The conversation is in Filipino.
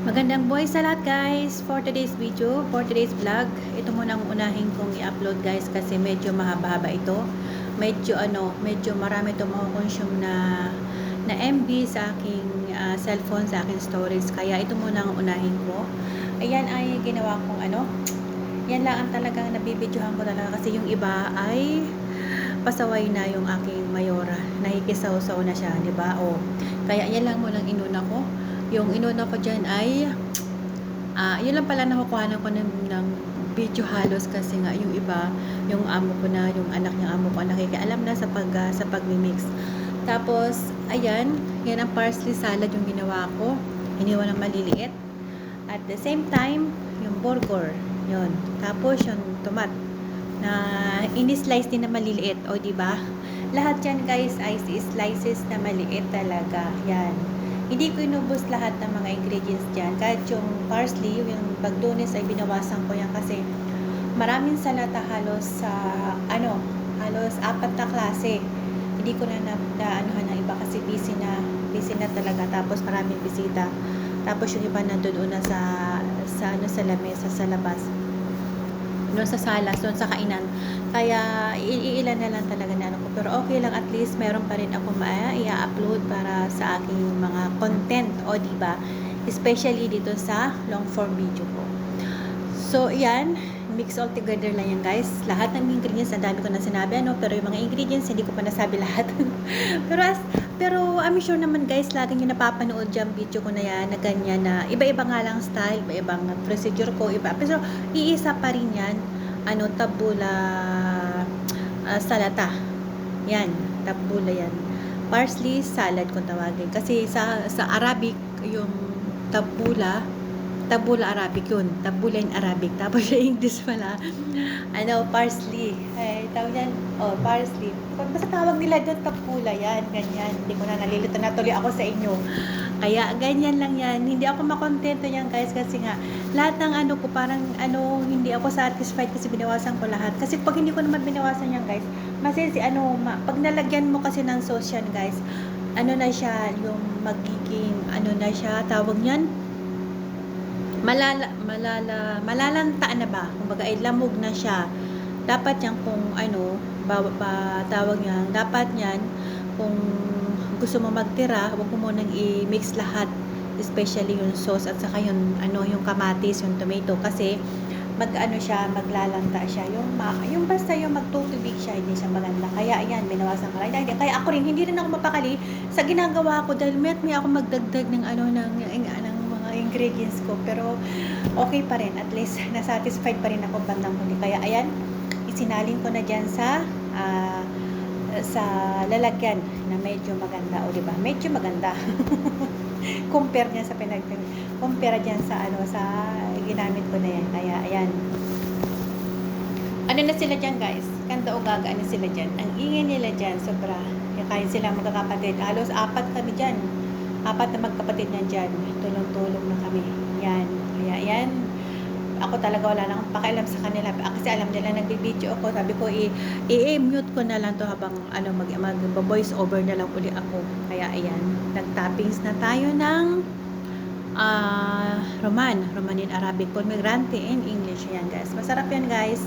Magandang buhay sa lahat guys. For today's video, for today's vlog, ito muna ang unahin kong i-upload guys kasi medyo mahaba-haba ito. Medyo marami ito makukonsume na MB sa aking cellphone, sa aking storage. Kaya ito muna ang unahin ko. Ayan ay ginawa kong yan lang ang talagang nabibidyohan ko talaga kasi yung iba ay pasaway na yung aking mayora. Nakikisaw-saw na siya, di ba? O, kaya yan lang muna ang inuna ko. Yung inuna ko dyan ay yun lang pala nakukuhanan ko ng video halos kasi nga yung iba, yung amo ko na, yung anak niya amo ko nakikialam na sa pagmi-mix. Tapos, ayan, yan ang parsley salad yung ginawa ko. Iniwan ng maliliit. At the same time, yung burger, yun. Tapos, yung tomat na ini-slice din na maliliit, o di ba? Lahat yan guys ay slices na maliit talaga. Yan. Hindi ko inubos lahat ng mga ingredients dyan. Kahit yung parsley, yung bagdones ay binawasan ko yan kasi maraming salata halos halos 4 na klase. Hindi ko na anuhan ng iba kasi busy na talaga. Tapos maraming bisita. Tapos yung iba nandoon na sa lamesa, sa labas. Doon sa salas, doon sa kainan. Kaya, iilan na lang talaga na ko. Pero okay lang, at least, meron pa rin ako i-upload para sa aking mga content. O, diba? Especially dito sa long form video ko. So, yan. Mix all together lang yan, guys. Lahat ng ingredients, ang dami ko na sinabi, pero yung mga ingredients, hindi ko pa nasabi lahat. pero I'm sure naman, guys, lagi nyo napapanood dyan video ko na yan, na ganyan na, iba-iba nga lang style, iba-ibang procedure ko, iba. Pero, iisa pa rin yan, tabula salata. Yan, tabula yan. Parsley salad kung tawagin. Kasi sa Arabic, yung tabula Arabic yun. Tabula in Arabic. Tapos yung English pala, parsley. Ay, tawag yan, parsley. Basta tawag nila doon, tabula yan. Ganyan. Hindi ko na nalilito na tuloy ako sa inyo. Kaya, ganyan lang yan. Hindi ako makontento yan, guys, kasi nga, lahat ng ko, parang, hindi ako satisfied kasi binawasan ko lahat. Kasi pag hindi ko naman binawasan yan, guys, pag nalagyan mo kasi ng sauce yan, guys, na siya, yung magiging, na siya, tawag niyan, malalanta na ba? Kumbaga ay lamog na siya. Dapat yan kung tawag niyan, dapat yan kung gusto mo magtira, huwag mo munang i-mix lahat, especially yung sauce at saka yung kamatis, yung tomato kasi maglalanta siya. Yung basta yung magtutubig siya, hindi siya maganda. Kaya ayan, binawasan ko lang. Kaya ako rin, hindi rin ako mapakali sa ginagawa ko dahil may ako magdagdag ng mga ingredients ko. Pero okay pa rin. At least, nasatisfied pa rin ako bandang huli. Kaya ayan, isinalin ko na dyan sa lalagyan na medyo maganda. O diba? Medyo maganda. Compare niya compare dyan sa ginamit ko na yan. Kaya ayan. Na sila dyan, guys? Kanda o gaga na sila dyan. Ang ingay nila dyan, sobra. Kaya silang magkakapatid. Halos 4 kami dyan. 4 na magkapatid na dyan. Tulong-tulong na kami. Yan. Kaya yan. Ako talaga wala na akong pakialam sa kanila. Kasi alam nila nagbibideo ako. Sabi ko, i-mute ko na lang to habang mag-voice over na lang uli ako. Kaya ayan. Nag-toppings na tayo ng Roman in Arabic. Migrante in English. Yan, guys. Masarap yan, guys.